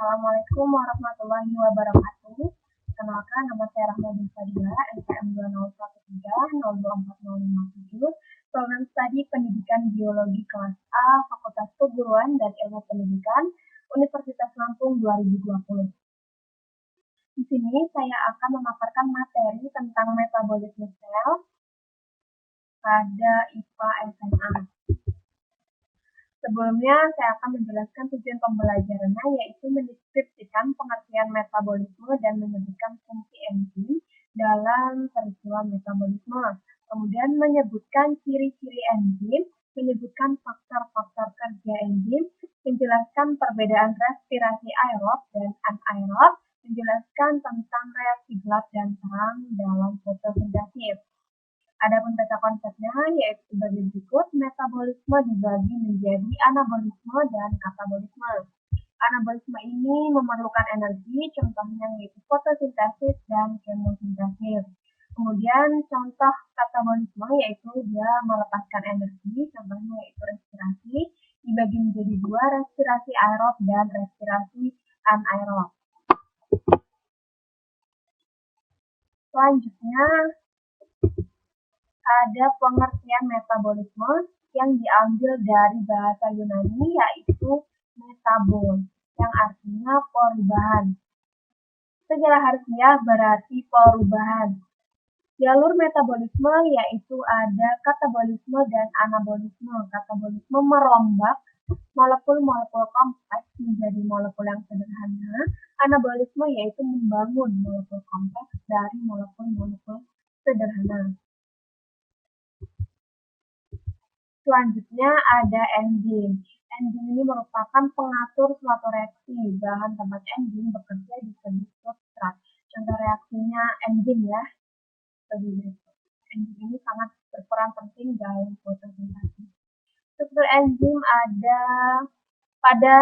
Assalamualaikum warahmatullahi wabarakatuh. Kenalkan, nama saya Rahmadin Fadila, NPM 20130240557, program studi Pendidikan Biologi kelas A, Fakultas Keguruan dan Ilmu Pendidikan, Universitas Lampung 2020. Di sini saya akan memaparkan materi tentang metabolisme sel pada IPA SMA. Sebelumnya, saya akan menjelaskan tujuan pembelajarannya, yaitu mendeskripsikan pengertian metabolisme dan menyebutkan fungsi enzim dalam peristiwa metabolisme. Kemudian menyebutkan ciri-ciri enzim, menyebutkan faktor-faktor kerja enzim, menjelaskan perbedaan respirasi aerob dan anaerob, menjelaskan tentang reaksi gelap dan terang dalam fotosintesis. Adapun peta konsepnya yaitu sebagai berikut: metabolisme dibagi menjadi anabolisme dan katabolisme. Anabolisme ini memerlukan energi, contohnya yaitu fotosintesis dan kemosintesis. Kemudian contoh katabolisme yaitu dia melepaskan energi, contohnya yaitu respirasi, dibagi menjadi dua, respirasi aerob dan respirasi anaerob. Selanjutnya ada pengertian metabolisme yang diambil dari bahasa Yunani yaitu metabol, yang artinya perubahan. Secara harfiah berarti perubahan. Jalur metabolisme yaitu ada katabolisme dan anabolisme. Katabolisme merombak molekul-molekul kompleks menjadi molekul yang sederhana. Anabolisme yaitu membangun molekul kompleks dari molekul-molekul sederhana. Selanjutnya ada enzim. Enzim ini merupakan pengatur suatu reaksi. Bahan tempat enzim bekerja di sebuah substrat. Contoh reaksinya enzim ya. Enzim ini sangat berperan penting dalam fotosintesis. Struktur enzim ada pada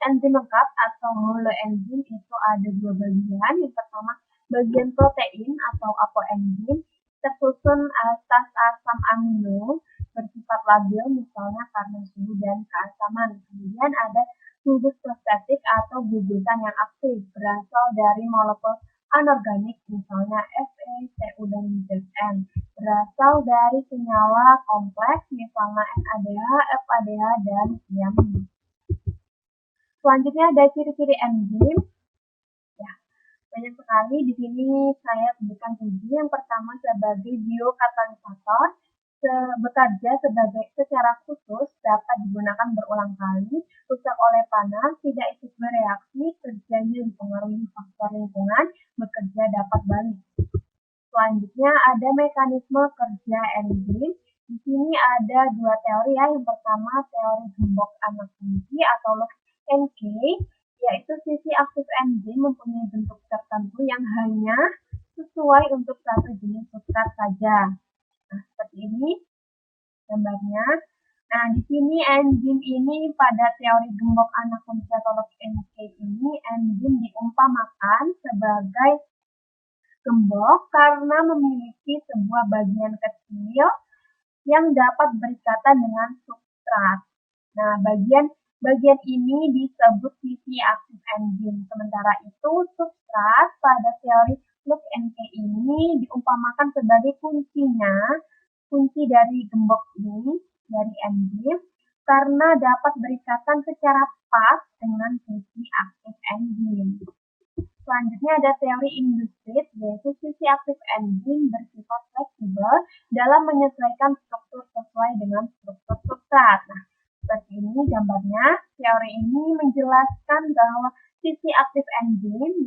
enzim lengkap atau holoenzim itu ada dua bagian. Yang pertama bagian protein atau apoenzim tersusun atas asam amino bersifat labil, misalnya karena suhu dan keasaman. Kemudian ada gugus prostetik atau gugusan yang aktif, berasal dari molekul anorganik, misalnya Fe, Cu, dan Zn. Berasal dari senyawa kompleks, misalnya NADH, FADH, dan tiamin. Selanjutnya ada ciri-ciri enzim. Ya, banyak sekali. Di sini saya sebutkan 7. Yang pertama sebagai biokatalisator, bekerja secara khusus, dapat digunakan berulang kali, rusak oleh panas, tidak ikut bereaksi, kerjanya dipengaruhi faktor lingkungan, bekerja dapat balik. Selanjutnya ada mekanisme kerja enzim. Di sini ada dua teori ya. Yang pertama teori gembok anak kunci atau Lock-and Key, yaitu sisi aktif enzim mempunyai bentuk tertentu yang hanya sesuai untuk satu jenis substrat saja. Nah, seperti ini gambarnya. Nah, di sini enzim ini pada teori gembok anak kunci atau Lock-and Key ini, enzim diumpamakan sebagai gembok karena memiliki sebuah bagian kecil yang dapat berikatan dengan substrat. Nah, bagian ini disebut sisi aktif enzim. Sementara itu, substrat pada teori Lock-and Key ini diumpamakan sebagai kunci dari gembok ini, dari enzim, karena dapat berikatan secara pas dengan sisi aktif enzim. Selanjutnya ada teori industrit, yaitu sisi aktif enzim bersifat fleksibel dalam menyesuaikan struktur sesuai dengan struktur substrat. Nah, seperti ini gambarnya. Teori ini menjelaskan bahwa sisi aktif enzim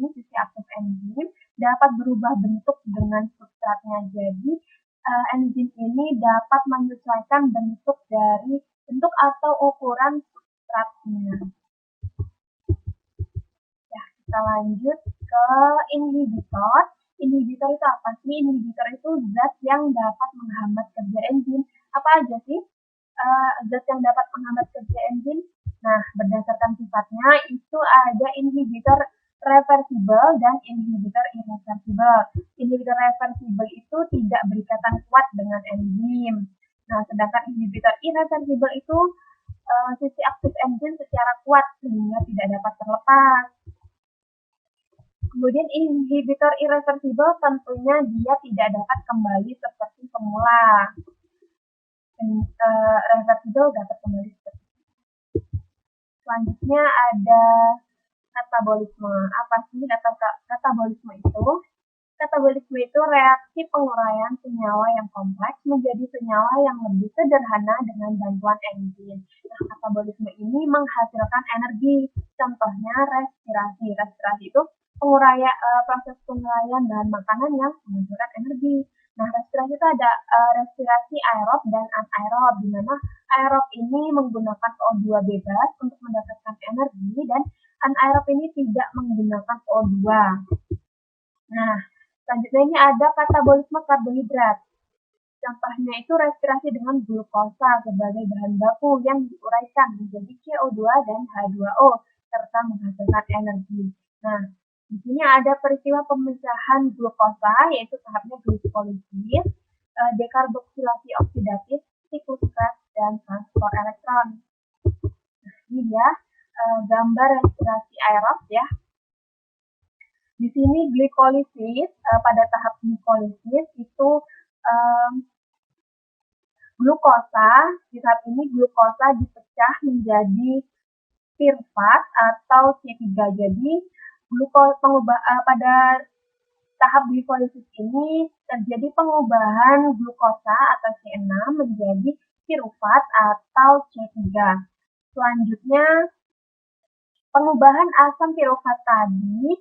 dapat berubah bentuk dengan substratnya. Jadi, enzim ini dapat menyesuaikan bentuk atau ukuran substratnya. Ya, kita lanjut ke inhibitor. Inhibitor itu apa sih? Inhibitor itu zat yang dapat menghambat kerja enzim. Apa aja sih zat yang dapat menghambat kerja enzim? Nah, berdasarkan sifatnya itu ada inhibitor reversibel dan inhibitor irreversibel. Inhibitor reversibel itu tidak berikatan kuat dengan enzim. Nah, sedangkan inhibitor irreversibel itu sisi aktif enzim secara kuat sehingga tidak dapat terlepas. Kemudian inhibitor irreversibel tentunya dia tidak dapat kembali seperti semula. Reversibel dapat kembali seperti itu. Selanjutnya ada katabolisme. Apa sih katabolisme itu? Katabolisme itu reaksi penguraian senyawa yang kompleks menjadi senyawa yang lebih sederhana dengan bantuan enzim. Nah, katabolisme ini menghasilkan energi. Contohnya respirasi. Respirasi itu proses penguraian bahan makanan yang menghasilkan energi. Nah, respirasi itu ada respirasi aerob dan anaerob, di mana aerob ini menggunakan O2 bebas untuk mendapatkan energi dan anaerob ini tidak menggunakan O2. Nah, selanjutnya ini ada katabolisme karbohidrat. Contohnya itu respirasi dengan glukosa sebagai bahan baku yang diuraikan menjadi CO2 dan H2O serta menghasilkan energi. Nah, di sini ada peristiwa pemecahan glukosa yaitu tahapnya glikolisis, dekarboksilasi oksidatif, siklus Krebs, dan transport elektron. Nah, ini dia gambar respirasi aerob ya. Di sini glikolisis, pada tahap glikolisis itu glukosa, di tahap ini glukosa dipecah menjadi pirfat atau C3. Jadi pada tahap glikolisis ini terjadi pengubahan glukosa atau C6 menjadi pirufat atau C3. Selanjutnya, pengubahan asam pirufat tadi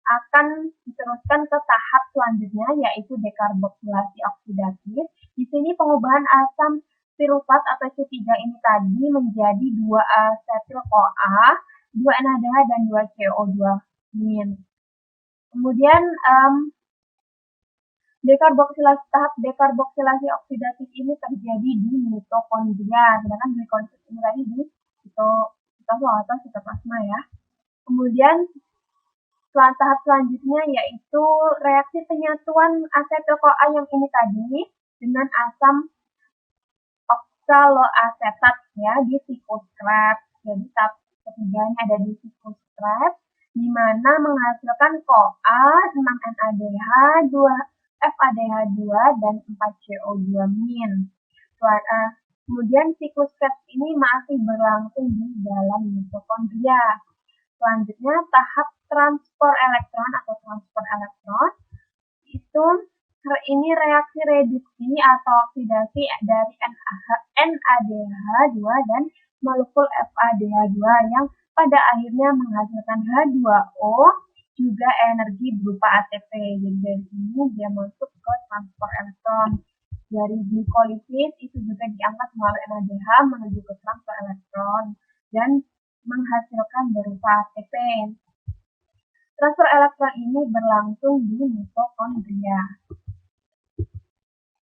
akan diteruskan ke tahap selanjutnya yaitu dekarboksilasi oksidatif. Di sini pengubahan asam pirufat atau C3 ini tadi menjadi 2-asetil-CoA, 2-NADH dan 2-CO2-. Kemudian tahap dekarboksilasi oksidatif ini terjadi di mitokondria, sedangkan glikolisis ini tadi di sitoplasma ya. Kemudian tahap selanjutnya yaitu reaksi penyatuan asetil-CoA yang ini tadi dengan asam oksaloasetat ya di siklus Krebs. Jadi tahap ketiganya ada di siklus Krebs di mana menghasilkan CoA, 6NADH, 2FADH2 dan 4CO2-. Kemudian siklus Krebs ini masih berlangsung di dalam mitokondria. Selanjutnya tahap transport elektron itu ini reaksi reduksi atau oksidasi dari NADH2 dan molekul FADH2 yang pada akhirnya menghasilkan H2O juga energi berupa ATP. Jadi dari sini dia masuk ke transport elektron. Dari glikolisis itu juga diangkat melalui NADH menuju ke transport elektron dan menghasilkan berupa ATP. Transfer elektron ini berlangsung di mitokondria.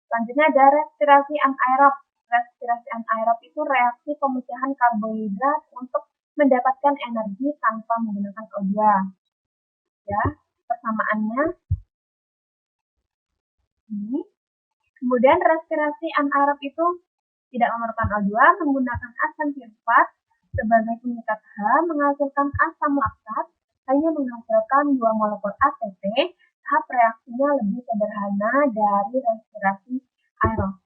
Selanjutnya ada respirasi anaerob. Respirasi anaerob itu reaksi pemecahan karbohidrat untuk mendapatkan energi tanpa menggunakan O2. Ya, persamaannya ini. Kemudian respirasi anaerob itu tidak memerlukan O2, menggunakan asam pirufat sebagai pengikat H, menghasilkan asam laktat, hanya menghasilkan 2 molekul ATP. Tahap reaksinya lebih sederhana dari respirasi aerob.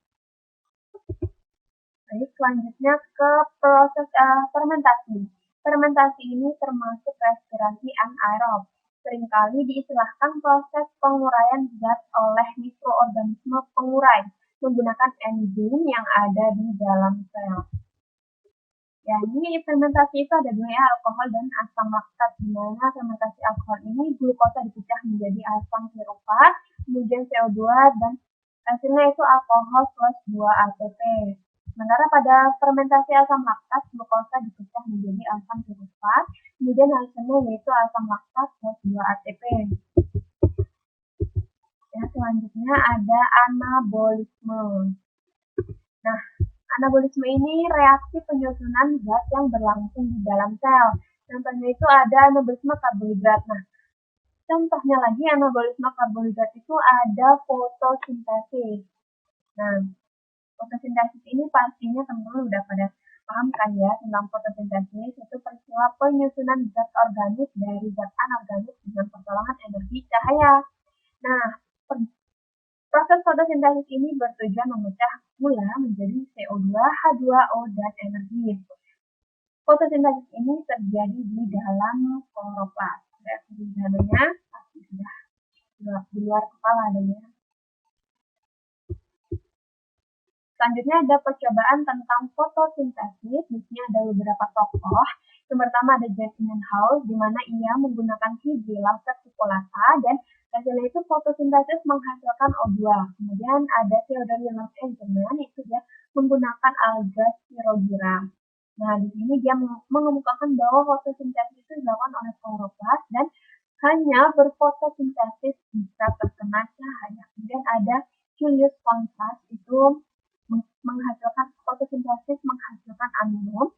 Baik, selanjutnya ke proses fermentasi. Fermentasi ini termasuk respirasi anaerob. Seringkali diistilahkan proses penguraian zat oleh mikroorganisme pengurai menggunakan enzim yang ada di dalam sel. Ya, ini fermentasi itu ada 2 ya, alkohol dan asam laktat. Di mana fermentasi alkohol ini glukosa dipecah menjadi asam pirufat, kemudian CO2 dan hasilnya itu alkohol plus 2 ATP. Sementara pada fermentasi asam laktat, glukosa dipecah menjadi asam pirufat, kemudian hasilnya yaitu asam laktat plus 2 ATP. Ya, selanjutnya ada anabolisme. Nah, anabolisme ini reaksi penyusunan zat yang berlangsung di dalam sel. Contohnya itu ada anabolisme karbohidrat. Nah, contohnya lagi anabolisme karbohidrat itu ada fotosintesis. Nah, fotosintesis ini pastinya teman-teman udah pada paham kan ya tentang fotosintesis, itu peristiwa penyusunan zat organik dari zat anorganik dengan pertolongan energi cahaya. Nah, proses fotosintesis ini bertujuan memecah gula menjadi CO2, H2O, dan energi. Fotosintesis ini terjadi di dalam kloroplas. Reaksi sederhananya pasti sudah di luar kepala adanya. Selanjutnya ada percobaan tentang fotosintesis. Di sini ada beberapa tokoh. Yang pertama ada John Ingenhousz, di mana ia menggunakan hidrilat versicolata dan hasilnya itu fotosintesis menghasilkan O2. Kemudian ada Theodor Wilhelm Eijkman, itu dia menggunakan alga Spirogyra. Nah, di sini dia mengemukakan bahwa fotosintesis itu dilakukan oleh kloroplas dan hanya berfotosintesis jika terkena cahaya. Kemudian ada Julius von Sass, itu menghasilkan fotosintesis menghasilkan amilum,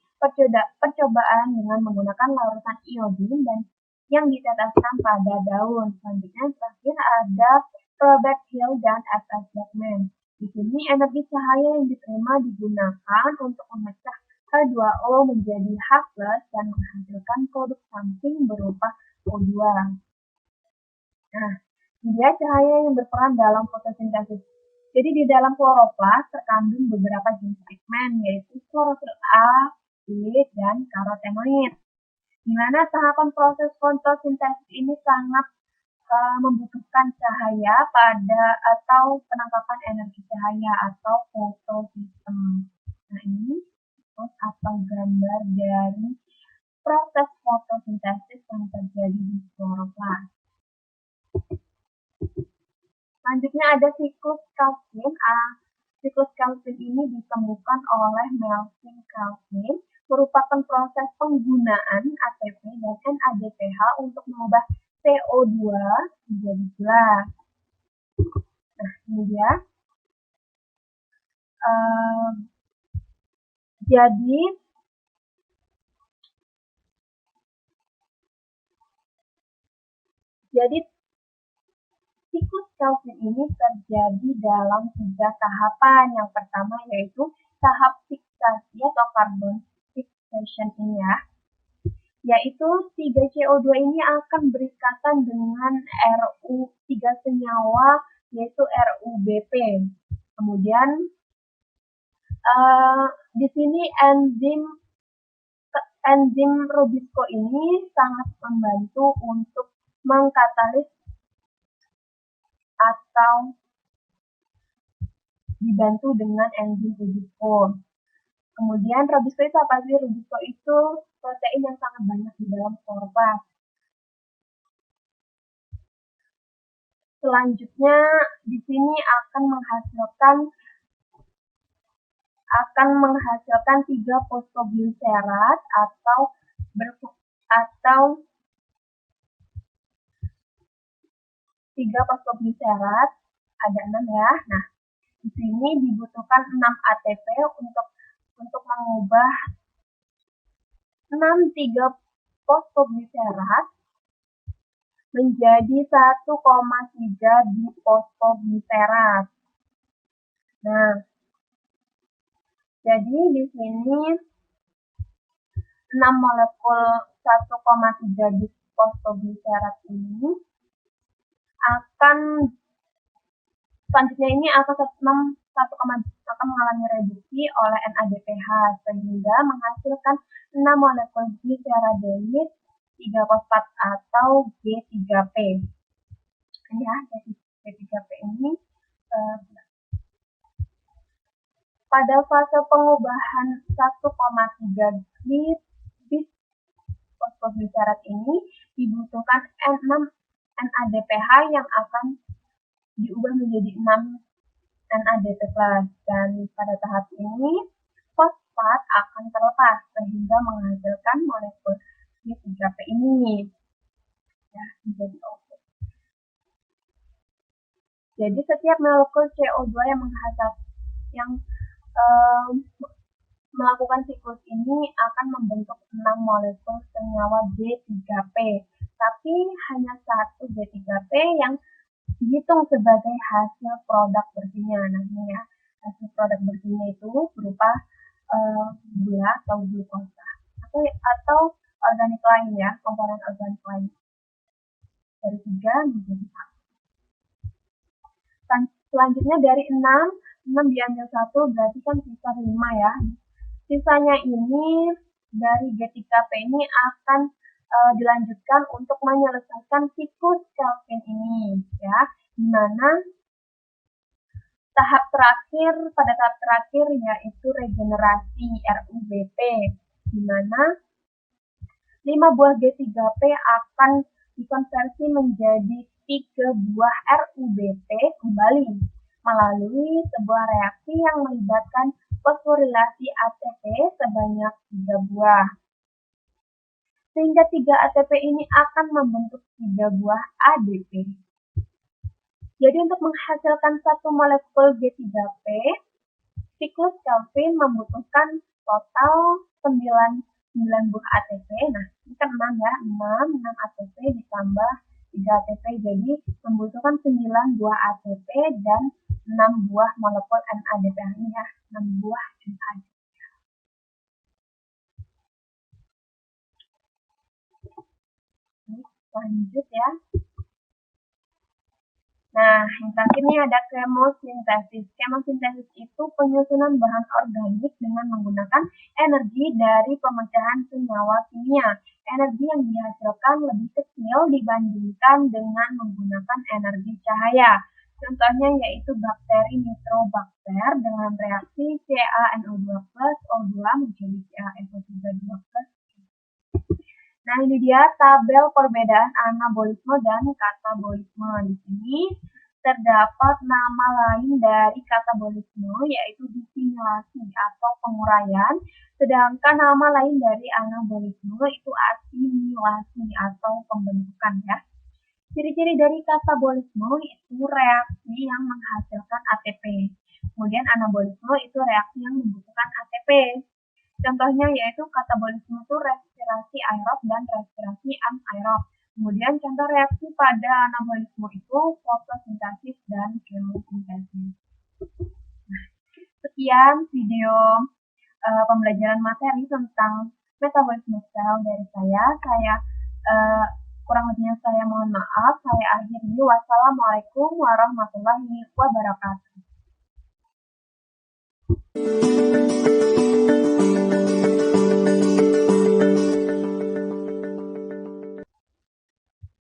percobaan dengan menggunakan larutan iodin dan yang diteteskan pada daun. Selanjutnya terakhir ada Robert Hill dan F.S. Beckman. Di sini energi cahaya yang diterima digunakan untuk memecah H2O menjadi H+ dan menghasilkan produk samping berupa O2. Nah, dia cahaya yang berperan dalam fotosintesis. Jadi di dalam kloroplas terkandung beberapa jenis pigmen, yaitu klorofil A, B, dan karotenoid. Di mana tahapan proses fotosintesis ini sangat membutuhkan cahaya pada atau penangkapan energi cahaya atau fotosistem. Nah, ini atau gambar dari proses fotosintesis yang terjadi di kloroplas. Selanjutnya ada siklus Calvin. Siklus Calvin ini ditemukan oleh Melvin Calvin, merupakan proses penggunaan ATP dan NADPH untuk mengubah CO2 menjadi gula. Nah, ini dia. Jadi siklus Calvin ini terjadi dalam 3 tahapan. Yang pertama yaitu tahap fiksasi atau carbon fixation ini ya. Yaitu 3CO2 ini akan berikatan dengan Ru3 senyawa yaitu RuBP. Kemudian di sini enzim Rubisco ini sangat membantu untuk mengkatalis atau dibantu dengan enzim Rubisco. Kemudian Rubisco itu apa sih? Rubisco itu protein yang sangat banyak di dalam kloroplas. Selanjutnya di sini akan menghasilkan 3 fosfogliserat atau 3 fosfogliserat, ada 6 ya. Nah, di sini dibutuhkan 6 ATP untuk mengubah 3 fosfogliserat menjadi 1,3 difosfogliserat. Nah, jadi di sini 6 molekul 1,3 difosfogliserat ini selanjutnya akan mengalami reduksi oleh NADPH sehingga menghasilkan 6 molekul glyceradenit 3-fosfat atau G3P. Ya, G3P ini pada fase pengubahan 1,3 difosfogliserat ini dibutuhkan 6 NADPH yang akan diubah menjadi 6 NADP+, dan pada tahap ini fosfat akan terlepas sehingga menghasilkan molekul G3P ini ya, menjadi O2. Jadi setiap molekul CO2 yang melakukan siklus ini akan membentuk 6 molekul senyawa G3P, tapi hanya 1 G3P yang dihitung sebagai hasil produk bersihnya. Nah, ini ya, hasil produk bersihnya itu berupa gula atau glukosa atau organik lain ya, komponen organik lain. Dari 3 menjadi 1. Selanjutnya dari 6 diambil 1 berarti kan sisa 5 ya. Sisanya ini dari G3P ini akan dilanjutkan untuk menyelesaikan siklus Kelvin ini ya, dimana pada tahap terakhir yaitu regenerasi RUBP, di mana 5 buah G3P akan dikonversi menjadi 3 buah RUBP kembali melalui sebuah reaksi yang melibatkan fosforilasi ATP sebanyak 3 buah. Sehingga 3 ATP ini akan membentuk 3 buah ADP. Jadi untuk menghasilkan satu molekul G3P, siklus Kelvin membutuhkan total 9 buah ATP. Nah, ini kan 6 ya, 6 ATP ditambah 3 ATP, jadi membutuhkan 9 buah ATP dan 6 buah molekul NADP ini ya, 6 buah NADP. Lanjut ya. Nah, yang terakhir ini ada kemosintesis. Kemosintesis itu penyusunan bahan organik dengan menggunakan energi dari pemecahan senyawa kimia. Energi yang dihasilkan lebih kecil dibandingkan dengan menggunakan energi cahaya. Contohnya yaitu bakteri nitrobakter dengan reaksi CaNO2+, O2 menjadi CaNO3+. Nah, ini dia tabel perbedaan anabolisme dan katabolisme. Di sini terdapat nama lain dari katabolisme, yaitu disimilasi atau penguraian, sedangkan nama lain dari anabolisme itu asimilasi atau pembentukan ya. Ciri-ciri dari katabolisme itu reaksi yang menghasilkan ATP. Kemudian anabolisme itu reaksi yang membutuhkan ATP. Contohnya yaitu katabolisme itu respirasi aerob dan respirasi anaerob. Kemudian contoh reaksi pada anabolisme itu fotosintesis dan kemosintesis. Nah, sekian video pembelajaran materi tentang metabolisme sel dari saya. Kurang lebihnya saya mohon maaf. Saya akhiri. Wassalamualaikum warahmatullahi wabarakatuh.